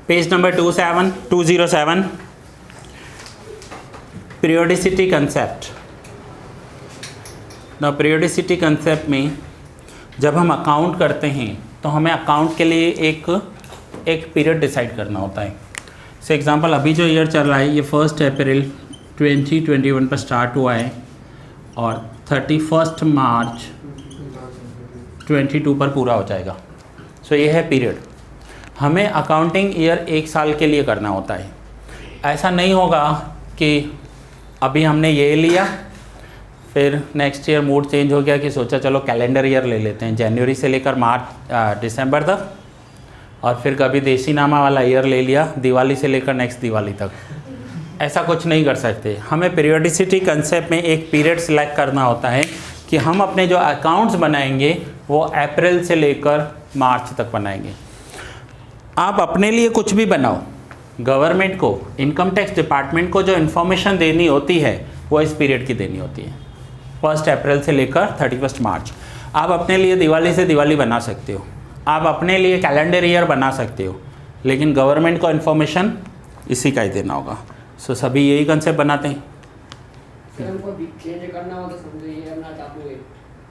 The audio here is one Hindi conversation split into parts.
Page number 207 periodicity concept. ना पीरियोडिसिटी कंसेप्ट में जब हम अकाउंट करते हैं तो हमें अकाउंट के लिए एक पीरियड डिसाइड करना होता है। से एग्जांपल अभी जो ईयर चल रहा है ये 1 अप्रैल 2021 पर स्टार्ट हुआ है और 31 मार्च 22 पर पूरा हो जाएगा। सो ये है पीरियड। हमें अकाउंटिंग ईयर 1 साल के लिए करना होता है। ऐसा नहीं होगा कि अभी हमने ये लिया फिर नेक्स्ट ईयर मूड चेंज हो गया कि सोचा चलो कैलेंडर ईयर ले लेते हैं, जनवरी से लेकर दिसंबर तक, और फिर कभी देसी नामा वाला ईयर ले लिया दिवाली से लेकर नेक्स्ट दिवाली तक। ऐसा कुछ नहीं कर सकते। हमें पीरियोडिसिटी कंसेप्ट में एक पीरियड सिलेक्ट करना होता है कि हम अपने जो अकाउंट्स बनाएंगे वो अप्रैल से लेकर मार्च तक बनाएंगे। आप अपने लिए कुछ भी बनाओ, गवर्नमेंट को, इनकम टैक्स डिपार्टमेंट को जो इन्फॉर्मेशन देनी होती है वो इस पीरियड की देनी होती है, 1 अप्रैल से लेकर 31 मार्च। आप अपने लिए दिवाली से दिवाली बना सकते हो, आप अपने लिए कैलेंडर ईयर बना सकते हो, लेकिन गवर्नमेंट को इन्फॉर्मेशन इसी का ही देना होगा। सो सभी यही कंसेप्ट बनाते हैं। सर हमको चेंज करना हो तो समझो ये हम ना चाहते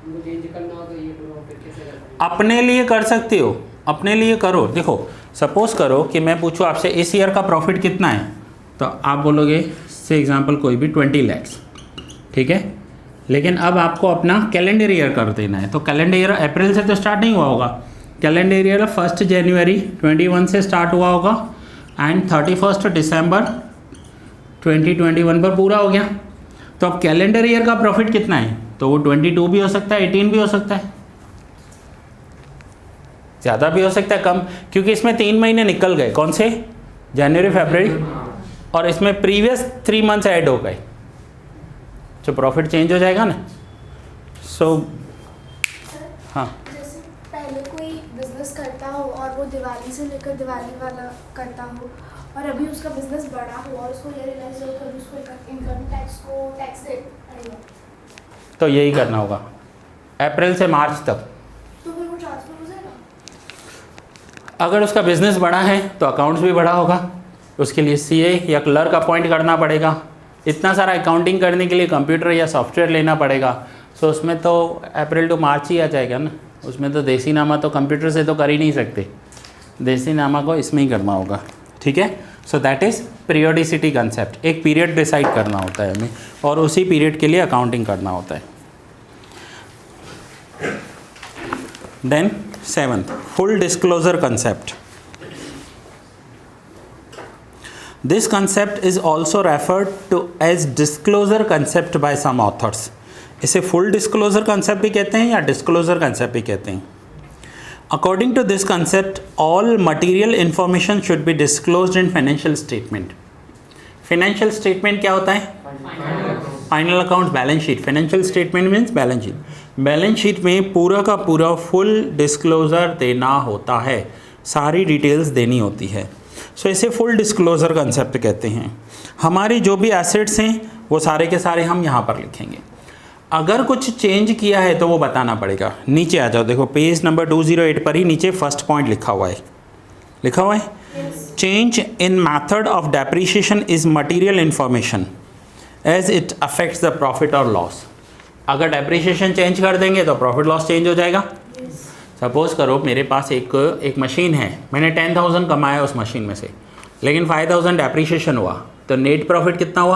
हमको चेंज करना हो तो ये करो, फिर कैसे करते हैं? अपने लिए कर सकते हो, अपने लिए करो। देखो सपोज करो कि मैं पूछूं आपसे इस ईयर का प्रॉफिट कितना है, तो आप बोलोगे से एग्जांपल कोई भी 20 लाख, ठीक है। लेकिन अब आपको अपना कैलेंडर ईयर कर देना है, तो कैलेंडर ईयर अप्रैल से तो स्टार्ट नहीं हुआ होगा, कैलेंडर ईयर 1 जनवरी 21 से स्टार्ट हुआ होगा एंड 31 दिसंबर 2021 पर पूरा हो गया। तो अब कैलेंडर ईयर का प्रॉफिट कितना है, तो वो 22 भी हो सकता है, 18 भी हो सकता है, ज़्यादा भी हो सकता है, कम, क्योंकि इसमें 3 महीने निकल गए। कौन से? जनवरी, फरवरी, और इसमें प्रीवियस 3 मंथ्स ऐड हो गए, तो प्रॉफिट चेंज हो जाएगा ना। सो हाँ, जैसे पहले कोई बिजनेस करता हो और वो दिवाली से लेकर दिवाली वाला करता हो और अभी उसका बिजनेस बड़ा हो और उसको ये रियलाइज हो कि उसको इनकम टैक्स को टैक्स दे पड़ेगा, तो यही करना होगा अप्रैल से मार्च तक। तो फिर वो ट्रांसफर हो जाएगा। अगर उसका बिजनेस बड़ा है तो अकाउंट्स भी बड़ा होगा, उसके लिए सीए या क्लर्क अपॉइंट करना पड़ेगा। इतना सारा अकाउंटिंग करने के लिए कंप्यूटर या सॉफ्टवेयर लेना पड़ेगा। सो उसमें तो अप्रैल टू मार्च ही आ जाएगा ना। उसमें तो देसी नामा तो कंप्यूटर से तो कर ही नहीं सकते, देसी नामा को इसमें ही करना होगा, ठीक है। So that is periodicity concept. एक पीरियड डिसाइड करना होता है हमें और उसी पीरियड के लिए अकाउंटिंग करना होता है। Then 7th, full disclosure concept. This concept is also referred to as disclosure concept by some authors. इसे full disclosure concept भी कहते हैं या disclosure concept भी कहते हैं। According to this concept, all material information should be disclosed in financial statement. Financial statement क्या होता है? Final account, balance sheet. Financial statement means balance sheet. Balance sheet में पूरा का पूरा फुल डिस्क्लोज़र देना होता है, सारी डिटेल्स देनी होती है। सो इसे फुल डिस्क्लोज़र कंसेप्ट कहते हैं। हमारी जो भी एसेट्स हैं वो सारे के सारे हम यहाँ पर लिखेंगे। अगर कुछ चेंज किया है तो वो बताना पड़ेगा। नीचे आ जाओ, देखो पेज नंबर 208 पर ही नीचे फर्स्ट पॉइंट लिखा हुआ है, change in method of depreciation is material information as it affects the profit और लॉस। अगर डेप्रिसिएशन चेंज कर देंगे तो प्रॉफिट लॉस चेंज हो जाएगा। सपोज करो मेरे पास एक मशीन है, मैंने 10,000 कमाया उस मशीन में से, लेकिन 5,000 डेप्रिसिएशन हुआ, तो नेट प्रॉफिट कितना हुआ?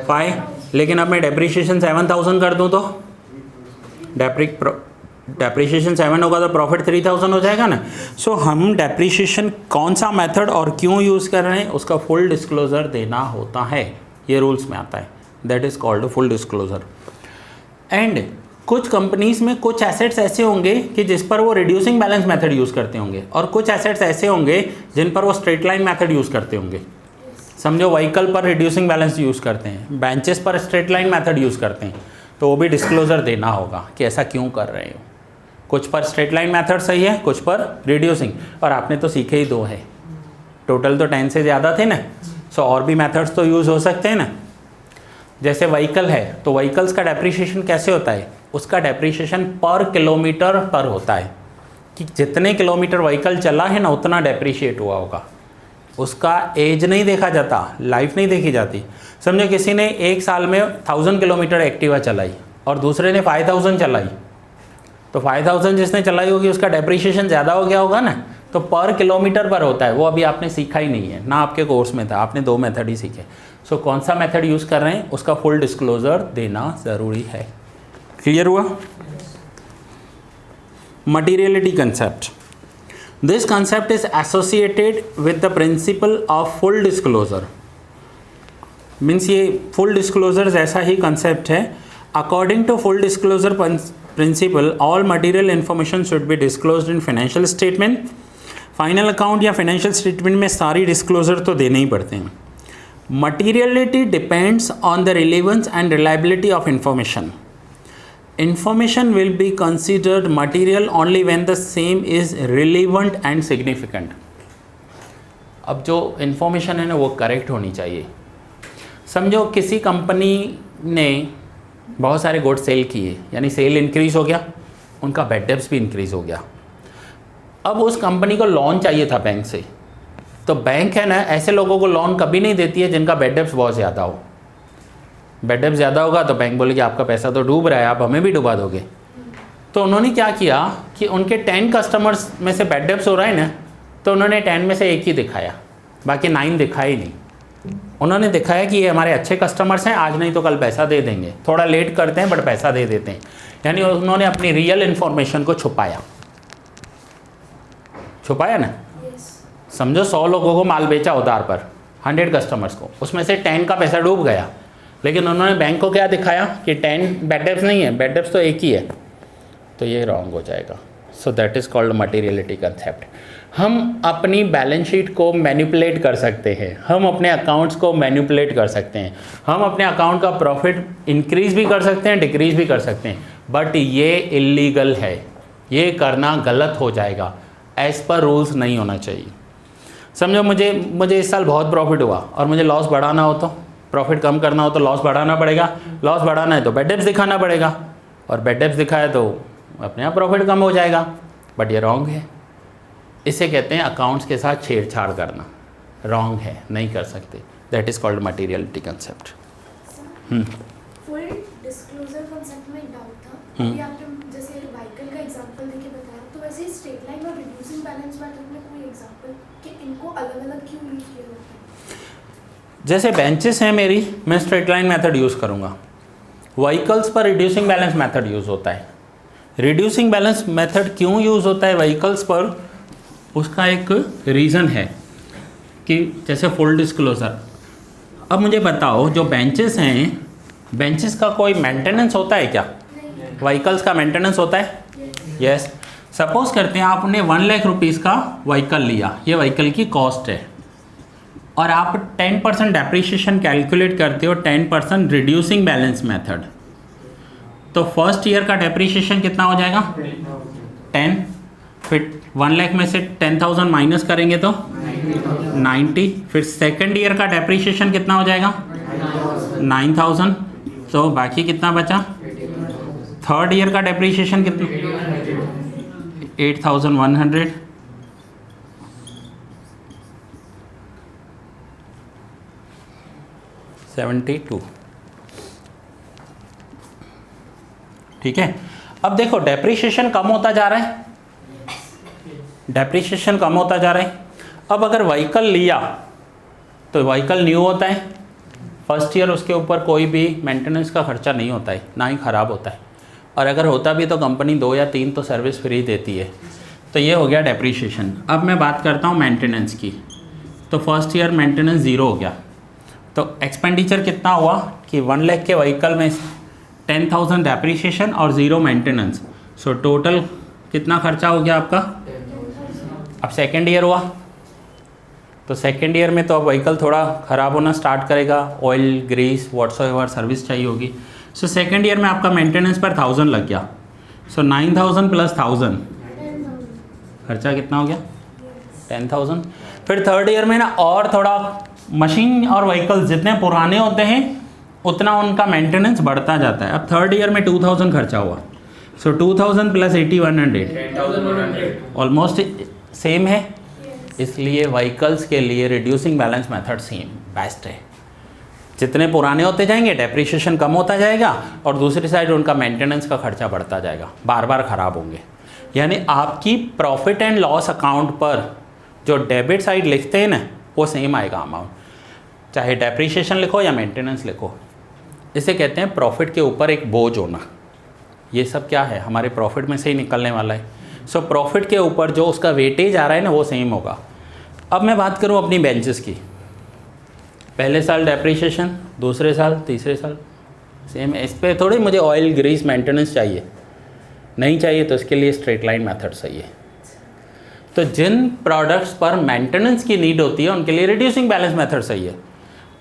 5। लेकिन अब मैं डेप्रिसिएशन 7,000 कर दूँ तो डेप्रिसिएशन 7 होगा तो प्रॉफिट 3,000 हो जाएगा ना। सो हम डेप्रिसिएशन कौन सा मेथड और क्यों यूज़ कर रहे हैं उसका फुल डिस्क्लोज़र देना होता है, ये रूल्स में आता है। That is called full disclosure. And कुछ कंपनीज़ में कुछ एसेट्स ऐसे होंगे कि जिस पर वो रिड्यूसिंग बैलेंस मेथड यूज़ करते होंगे, और कुछ एसेट्स ऐसे होंगे जिन पर वो स्ट्रेट लाइन मेथड यूज़ करते होंगे। समझो व्हीकल पर रिड्यूसिंग बैलेंस यूज़ करते हैं, बेंचेस पर स्ट्रेट लाइन मेथड यूज़ करते हैं, तो वो भी डिस्क्लोज़र देना होगा कि ऐसा क्यों कर रहे हो। कुछ पर स्ट्रेट लाइन मेथड सही है, कुछ पर रिड्यूसिंग, और आपने तो सीखे ही 2 है, टोटल तो 10 से ज़्यादा थे ना। सो और भी मेथड्स तो यूज़ हो सकते हैं ना। जैसे व्हीकल है तो व्हीकल्स का डेप्रिसिएशन कैसे होता है? उसका डेप्रिसिएशन पर किलोमीटर पर होता है कि जितने किलोमीटर व्हीकल चला है ना उतना डेप्रिशिएट हुआ होगा। उसका एज नहीं देखा जाता, लाइफ नहीं देखी जाती। समझो किसी ने एक साल में 1000 किलोमीटर एक्टिवा चलाई और दूसरे ने 5000 चलाई, तो 5000 जिसने चलाई होगी उसका डेप्रिसिएशन ज़्यादा हो गया होगा ना, तो पर किलोमीटर पर होता है। वो अभी आपने सीखा ही नहीं है ना, आपके कोर्स में था, आपने 2 मेथड ही सीखे। सो कौन सा मेथड यूज़ कर रहे हैं उसका फुल डिस्क्लोजर देना ज़रूरी है। क्लियर हुआ? Materiality concept, this concept is associated with the principle of full disclosure. Means ये फुल डिस्क्लोजर ऐसा ही कंसेप्ट है। According to full disclosure principle, all material information should be disclosed in financial statement. Final account या फाइनेंशियल स्टेटमेंट में सारी डिस्क्लोजर तो देने ही पड़ते हैं। Materiality depends on the relevance and reliability of information. Information will be considered material only when the same is relevant and significant. अब जो इन्फॉर्मेशन है ना वो करेक्ट होनी चाहिए। समझो किसी कंपनी ने बहुत सारे गुड सेल किए, यानी सेल इंक्रीज़ हो गया, उनका बैड डेब्ट्स भी इंक्रीज़ हो गया। अब उस कंपनी को लोन चाहिए था बैंक से, तो बैंक है ना ऐसे लोगों को लोन कभी नहीं देती है जिनका बैड डेब्ट्स बहुत ज़्यादा हो। बैड डेब्ट्स ज़्यादा होगा तो बैंक बोलेगी आपका पैसा तो डूब रहा है, आप हमें भी डुबा दोगे। तो उन्होंने क्या किया कि उनके 10 कस्टमर्स में से बैड डेब्ट्स हो रहा है ना, तो उन्होंने 10 में से एक ही दिखाया, बाकी 9 दिखाया ही नहीं। उन्होंने दिखाया कि ये हमारे अच्छे कस्टमर्स हैं, आज नहीं तो कल पैसा दे देंगे, थोड़ा लेट करते हैं बट पैसा दे देते हैं। यानी उन्होंने अपनी रियल इन्फॉर्मेशन को छुपाया ना। समझो 100 लोगों को माल बेचा उधार पर, 100 कस्टमर्स को, उसमें से 10 का पैसा डूब गया, लेकिन उन्होंने बैंक को क्या दिखाया कि 10 बैड डेब्ट्स नहीं है, बैड डेब्ट्स तो एक ही है, तो ये रॉन्ग हो जाएगा। So that is called materiality concept. हम अपनी बैलेंस शीट को मैनिपुलेट कर सकते हैं, हम अपने अकाउंट्स को मैनिपुलेट कर सकते हैं, हम अपने अकाउंट का प्रॉफिट इंक्रीज़ भी कर सकते हैं, डिक्रीज़ भी कर सकते हैं, बट ये इलीगल है, ये करना गलत हो जाएगा, एज़ पर रूल्स नहीं होना चाहिए। समझो मुझे इस साल बहुत प्रॉफिट हुआ और मुझे लॉस बढ़ाना हो, तो प्रॉफिट कम करना हो तो लॉस बढ़ाना पड़ेगा, लॉस बढ़ाना है तो बैड डेब्ट्स दिखाना पड़ेगा, और बैड डेब्ट्स दिखाया तो अपने आप प्रॉफिट कम हो जाएगा, बट ये रॉन्ग है। इसे कहते हैं अकाउंट्स के साथ छेड़छाड़ करना, रॉन्ग है, नहीं कर सकते। That is called materiality concept. Full disclosure concept में एक डाउट था, अभी आपने जैसे व्हीकल का एग्जांपल देके बताया, तो वैसे स्ट्रेट लाइन और रिड्यूसिंग बैलेंस मेथड में कोई एग्जांपल कि इनको अलग-अलग क्यों यूज किया जाता है? जैसे बेंचेस हैं मेरी, मैं स्ट्रेट लाइन मेथड यूज़ करूँगा। व्हीकल्स पर रिड्यूसिंग बैलेंस मेथड यूज़ होता है। रिड्यूसिंग बैलेंस मेथड क्यों यूज़ होता है व्हीकल्स पर, उसका एक रीज़न है कि जैसे फुल डिस्क्लोजर। अब मुझे बताओ जो बेंचेस हैं, बेंचेस का कोई मेंटेनेंस होता है क्या? व्हीकल्स का मेंटेनेंस होता है? यस। सपोज करते हैं आपने 1 लाख रुपीज़ का व्हीकल लिया, ये व्हीकल की कॉस्ट है, और आप 10% डेप्रिसिएशन कैलकुलेट करते हो, 10% रिड्यूसिंग बैलेंस मेथड, तो फर्स्ट ईयर का डेप्रिसिएशन कितना हो जाएगा? 10। फिर 1 लाख में से 10,000 माइनस करेंगे तो 90। फिर सेकेंड ईयर का डेप्रिसिएशन कितना हो जाएगा? 9,000। तो बाकी कितना बचा? थर्ड ईयर का डेप्रिसिएशन कितना? 8,100। $72। ठीक है। अब देखो डेप्रिसिएशन कम होता जा रहा है, डेप्रिसिएशन कम होता जा रहा है। अब अगर व्हीकल लिया तो व्हीकल न्यू होता है, फर्स्ट ईयर उसके ऊपर कोई भी मेंटेनेंस का खर्चा नहीं होता है, ना ही ख़राब होता है, और अगर होता भी तो कंपनी 2 या 3 तो सर्विस फ्री देती है। तो ये हो गया डेप्रिसिएशन। अब मैं बात करता हूँ मेंटेनेंस की, तो फर्स्ट ईयर मेंटेनेंस 0 हो गया, तो एक्सपेंडिचर कितना हुआ कि 1 लाख के व्हीकल में 10,000 डेप्रिसिएशन और 0 मेंटेनेंस, सो टोटल कितना खर्चा हो गया आपका? अब सेकेंड ईयर हुआ, तो सेकेंड ईयर में तो अब व्हीकल थोड़ा ख़राब होना स्टार्ट करेगा, ऑयल ग्रीस व्हाटसोएवर सर्विस चाहिए होगी। सो सेकेंड ईयर में आपका मेंटेनेंस पर 1,000 लग गया, सो 9,000 प्लस 1,000 खर्चा कितना हो गया? 10,000। फिर थर्ड ईयर में ना और थोड़ा मशीन और व्हीकल्स जितने पुराने होते हैं उतना उनका मेंटेनेंस बढ़ता जाता है। अब थर्ड ईयर में 2,000 खर्चा हुआ, सो 2,000 प्लस 8,100 ऑलमोस्ट सेम है। इसलिए व्हीकल्स के लिए reducing balance method same best है। जितने पुराने होते जाएंगे डेप्रिसिएशन कम होता जाएगा और दूसरी साइड उनका मेंटेनेंस का खर्चा बढ़ता जाएगा, बार बार ख़राब होंगे। यानी आपकी प्रॉफिट एंड लॉस अकाउंट पर जो डेबिट साइड लिखते हैं ना वो सेम आएगा अमाउंट, चाहे डेप्रिसिएशन लिखो या मेंटेनेंस लिखो। इसे कहते हैं प्रॉफिट के ऊपर एक बोझ होना। ये सब क्या है, हमारे प्रॉफिट में से ही निकलने वाला है। सो प्रॉफिट के ऊपर जो उसका वेटेज आ रहा है ना वो सेम होगा। अब मैं बात करूँ अपनी बेंचेस की, पहले साल डेप्रिसिएशन, दूसरे साल, तीसरे साल सेम। इस पर थोड़ी मुझे ऑयल ग्रीस मेंटेनेंस चाहिए, नहीं चाहिए तो इसके लिए स्ट्रेट लाइन मेथड सही है। तो जिन प्रोडक्ट्स पर मेंटेनेंस की नीड होती है उनके लिए रिड्यूसिंग बैलेंस मेथड सही है,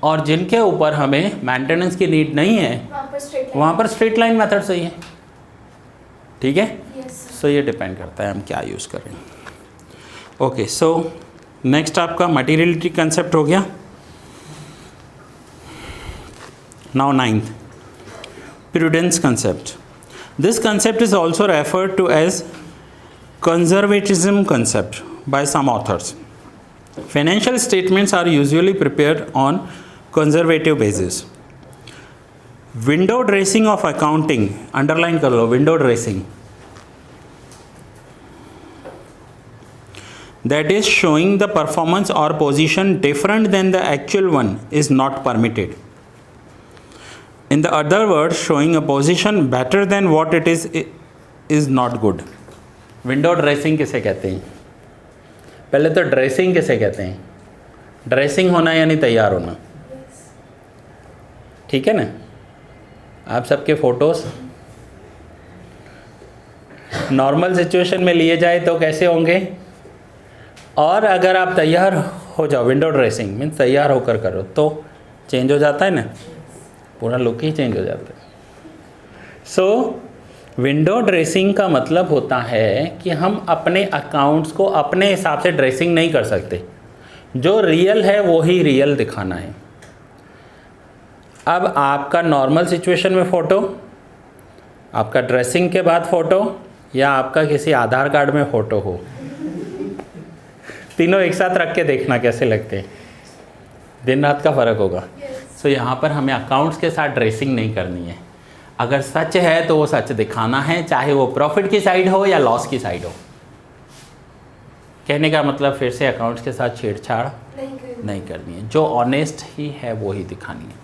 और जिनके ऊपर हमें मेंटेनेंस की नीड नहीं है वहाँ पर स्ट्रेट लाइन मेथड सही है। ठीक है, सो ये डिपेंड करता है हम क्या यूज़ करें। ओके, सो नेक्स्ट आपका मटीरियलिटी कंसेप्ट हो गया। Now 9th, prudence concept. This concept is also referred to as conservatism concept by some authors. Financial statements are usually prepared on conservative basis. Window dressing of accounting, underline कर लो, window dressing, that is showing the performance or position different than the actual one is not permitted. In the other words, showing a position better than what it is not good. Window dressing किसे कहते हैं? पहले तो ड्रेसिंग किसे कहते हैं? ड्रेसिंग होना यानी तैयार होना, ठीक है ना। आप सबके फोटोज नॉर्मल सिचुएशन में लिए जाए तो कैसे होंगे, और अगर आप तैयार हो जाओ, विंडो ड्रेसिंग मीन्स तैयार होकर करो, तो चेंज हो जाता है ना, पूरा लुक ही चेंज हो जाता है। सो विंडो ड्रेसिंग का मतलब होता है कि हम अपने अकाउंट्स को अपने हिसाब से ड्रेसिंग नहीं कर सकते, जो रियल है वो ही रियल दिखाना है। अब आपका नॉर्मल सिचुएशन में फ़ोटो, आपका ड्रेसिंग के बाद फ़ोटो, या आपका किसी आधार कार्ड में फ़ोटो हो, तीनों एक साथ रख के देखना कैसे लगते हैं, दिन रात का फ़र्क होगा। सो यहाँ पर हमें अकाउंट्स के साथ ड्रेसिंग नहीं करनी है। अगर सच है तो वो सच दिखाना है, चाहे वो प्रॉफिट की साइड हो या लॉस की साइड हो। कहने का मतलब फिर से अकाउंट्स के साथ छेड़छाड़ नहीं करनी है, जो ऑनेस्ट ही है वो ही दिखानी है।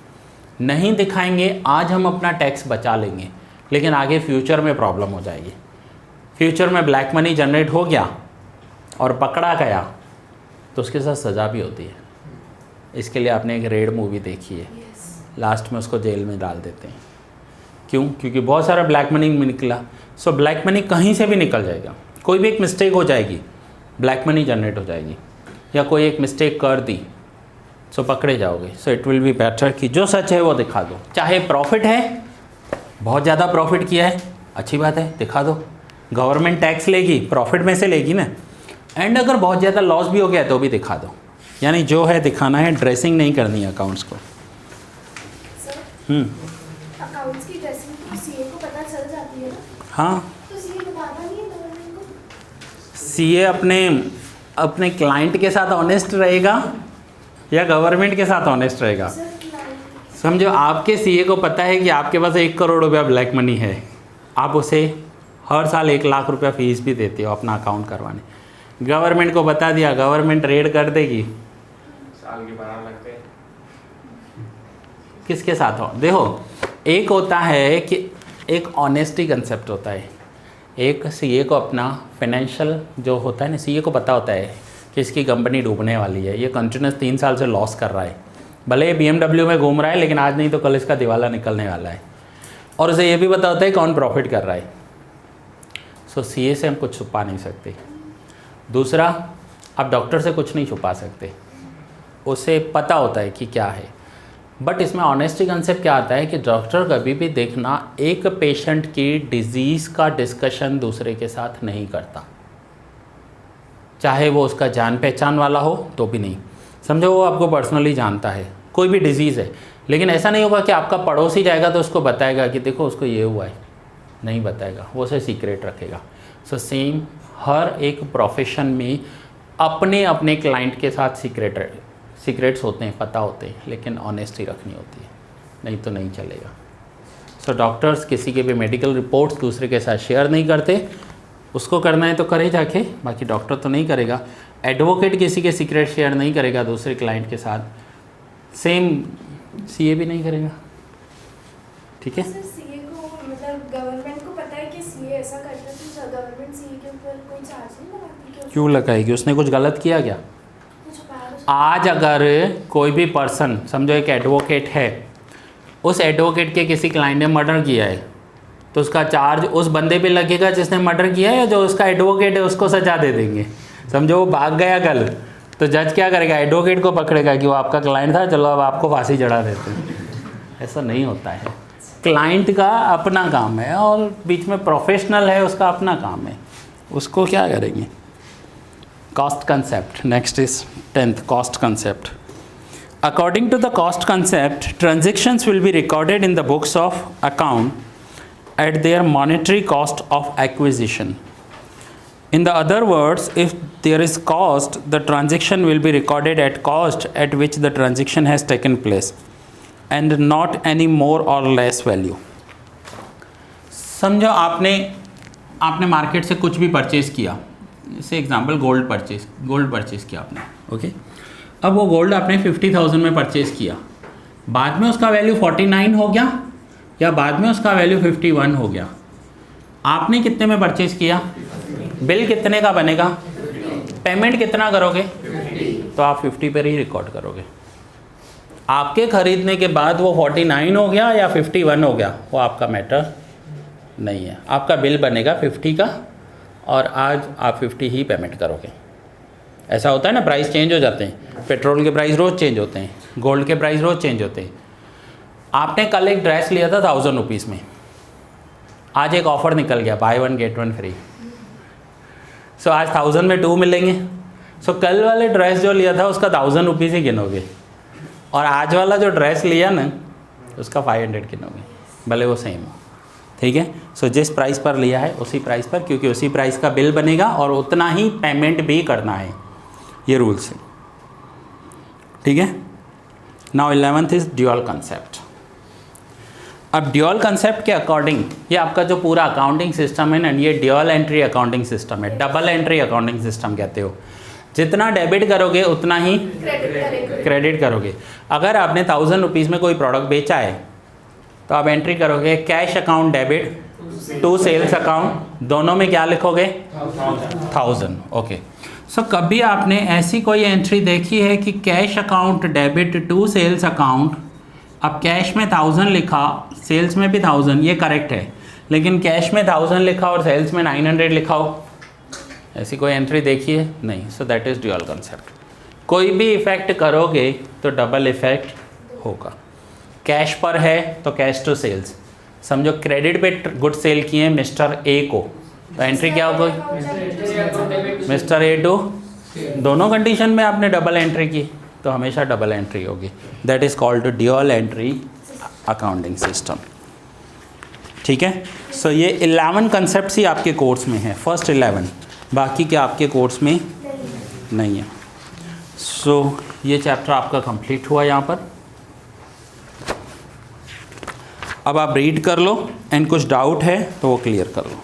नहीं दिखाएंगे, आज हम अपना टैक्स बचा लेंगे, लेकिन आगे फ्यूचर में प्रॉब्लम हो जाएगी। फ्यूचर में ब्लैक मनी जनरेट हो गया और पकड़ा गया तो उसके साथ सज़ा भी होती है। इसके लिए आपने एक रेड मूवी देखी है, लास्ट में उसको जेल में डाल देते हैं। क्यों? क्योंकि बहुत सारा ब्लैक मनी में निकला। सो ब्लैक मनी कहीं से भी निकल जाएगा, कोई भी एक मिस्टेक हो जाएगी, ब्लैक मनी जनरेट हो जाएगी, या कोई एक मिस्टेक कर दी सो पकड़े जाओगे। So it will be better कि जो सच है वो दिखा दो। चाहे प्रॉफिट है, बहुत ज़्यादा प्रॉफिट किया है, अच्छी बात है, दिखा दो। गवर्नमेंट टैक्स लेगी, प्रॉफिट में से लेगी ना। एंड अगर बहुत ज़्यादा लॉस भी हो गया तो भी दिखा दो। यानी जो है दिखाना है, ड्रेसिंग नहीं करनी है अकाउंट्स को। अकाउंट्स की ड्रेसिंग तो सीए को पता चल जाती है ना? हाँ, तो सीए बताता नहीं है गवर्नमेंट को? सीए अपने क्लाइंट के साथ ऑनेस्ट रहेगा या गवर्नमेंट के साथ ऑनेस्ट रहेगा? समझो आपके सीए को पता है कि आपके पास 1 करोड़ रुपया ब्लैक मनी है, आप उसे हर साल 1 लाख रुपया फीस भी देते हो अपना अकाउंट करवाने। गवर्नमेंट को बता दिया, गवर्नमेंट रेड कर देगी, साल के 12 लगते हैं। किसके साथ हो? देखो, एक होता है कि एक ऑनेस्टी कंसेप्ट होता है। एक सीए को अपना फाइनेंशियल जो होता है ना, सीए को पता होता है कि इसकी कंपनी डूबने वाली है, ये कंटिन्यूस 3 साल से लॉस कर रहा है, भले BMW में घूम रहा है लेकिन आज नहीं तो कल इसका दिवाला निकलने वाला है, और उसे ये भी पता होता है कौन प्रॉफिट कर रहा है। सो सीए से हम कुछ छुपा नहीं सकते। दूसरा, आप डॉक्टर से कुछ नहीं छुपा सकते, उसे पता होता है कि क्या है। बट इसमें ऑनेस्टी कंसेप्ट क्या आता है कि डॉक्टर कभी भी देखना एक पेशेंट की डिजीज़ का डिस्कशन दूसरे के साथ नहीं करता, चाहे वो उसका जान पहचान वाला हो तो भी नहीं। समझो वो आपको पर्सनली जानता है, कोई भी डिजीज़ है, लेकिन ऐसा नहीं होगा कि आपका पड़ोसी जाएगा तो उसको बताएगा कि देखो उसको ये हुआ है, नहीं बताएगा, वो उसे सीक्रेट रखेगा। सो सेम हर एक प्रोफेशन में अपने अपने क्लाइंट के साथ सीक्रेट्स होते हैं, पता होते हैं, लेकिन ऑनेस्टी रखनी होती है, नहीं तो नहीं चलेगा। सो डॉक्टर्स किसी के भी मेडिकल रिपोर्ट्स दूसरे के साथ शेयर नहीं करते, उसको करना है तो करे जाके, बाकी डॉक्टर तो नहीं करेगा। एडवोकेट किसी के सीक्रेट शेयर नहीं करेगा दूसरे क्लाइंट के साथ, सेम सीए भी नहीं करेगा। ठीक है, सर सीए को मतलब गवर्नमेंट को पता है कि सीए ऐसा करता है, तो गवर्नमेंट सीए के ऊपर कोई चार्ज नहीं लगाती? क्यों लगाएगी? उसने कुछ गलत किया क्या? आज अगर कोई भी पर्सन, समझो एक एडवोकेट है, उस एडवोकेट के किसी क्लाइंट ने मर्डर किया है, तो उसका चार्ज उस बंदे पे लगेगा जिसने मर्डर किया है, या जो उसका एडवोकेट है उसको सजा दे देंगे? समझो वो भाग गया कल, तो जज क्या करेगा? एडवोकेट को पकड़ेगा कि वो आपका क्लाइंट था, चलो अब आपको फांसी चढ़ा देते हैं। ऐसा नहीं होता है। क्लाइंट का अपना काम है और बीच में प्रोफेशनल है, उसका अपना काम है, उसको क्या करेंगे? Cost concept next is 10th, cost concept. According to the cost concept, transactions will be recorded in the books of account at their monetary cost of acquisition. In the other words, if there is cost, the transaction will be recorded at cost at which the transaction has taken place and not any more or less value. समझो आपने मार्केट से कुछ भी परचेज़ किया, जैसे एग्जांपल गोल्ड परचेज़ किया आपने, ओके। अब वो गोल्ड आपने 50,000 में परचेज़ किया, बाद में उसका वैल्यू 49 हो गया या बाद में उसका वैल्यू 51 हो गया। आपने कितने में परचेज़ किया? बिल कितने का बनेगा? पेमेंट कितना करोगे? तो आप 50 पर ही रिकॉर्ड करोगे। आपके ख़रीदने के बाद वो 49 हो गया या 51 हो गया, वो आपका मैटर नहीं है। आपका बिल बनेगा 50 का और आज आप 50 ही पेमेंट करोगे। ऐसा होता है ना, प्राइस चेंज हो जाते हैं, पेट्रोल के प्राइस रोज़ चेंज होते हैं, गोल्ड के प्राइस रोज़ चेंज होते हैं। आपने कल एक ड्रेस लिया था 1000 रुपीज़ में, आज एक ऑफ़र निकल गया बाय 1 गेट 1 फ्री। सो आज 1000 में 2 मिलेंगे। सो कल वाले ड्रेस जो लिया था उसका 1000 रुपीज़ ही गिनोगे, और आज वाला जो ड्रेस लिया ना उसका 500 गिनोगे, भले वो सेम हो। ठीक है, सो जिस प्राइस पर लिया है उसी प्राइस पर, क्योंकि उसी प्राइस का बिल बनेगा और उतना ही पेमेंट भी करना है, ये रूल्स है। ठीक है, now 11th is dual concept. अब ड्यूअल कंसेप्ट के अकॉर्डिंग ये आपका जो पूरा अकाउंटिंग सिस्टम है ना, ये ड्यूअल एंट्री अकाउंटिंग सिस्टम है, डबल एंट्री अकाउंटिंग सिस्टम कहते हो। जितना डेबिट करोगे उतना ही क्रेडिट करोगे। अगर आपने 1000 रुपीज़ में कोई प्रोडक्ट बेचा है तो आप एंट्री करोगे cash account debit to sales account, दोनों में क्या लिखोगे? 1000। ओके, सो कभी आपने ऐसी कोई एंट्री देखी है कि cash account debit to sales account, अब कैश में 1000 लिखा, सेल्स में भी 1000, ये करेक्ट है, लेकिन कैश में 1000 लिखा और सेल्स में 900 लिखा हो, ऐसी कोई एंट्री देखी है? नहीं। So that is dual concept. कोई भी इफेक्ट करोगे तो डबल इफेक्ट होगा। कैश पर है तो कैश टू सेल्स, समझो क्रेडिट पे गुड सेल किए मिस्टर ए को, तो एंट्री क्या होगी? मिस्टर ए टू, दोनों कंडीशन में आपने डबल एंट्री की तो हमेशा डबल एंट्री होगी। That is called dual entry accounting system. ठीक है, सो ये 11 कंसेप्ट ही आपके कोर्स में है, फर्स्ट 11, बाकी के आपके कोर्स में नहीं है। सो ये चैप्टर आपका कंप्लीट हुआ यहाँ पर। अब आप रीड कर लो एंड कुछ डाउट है तो वो क्लियर कर लो।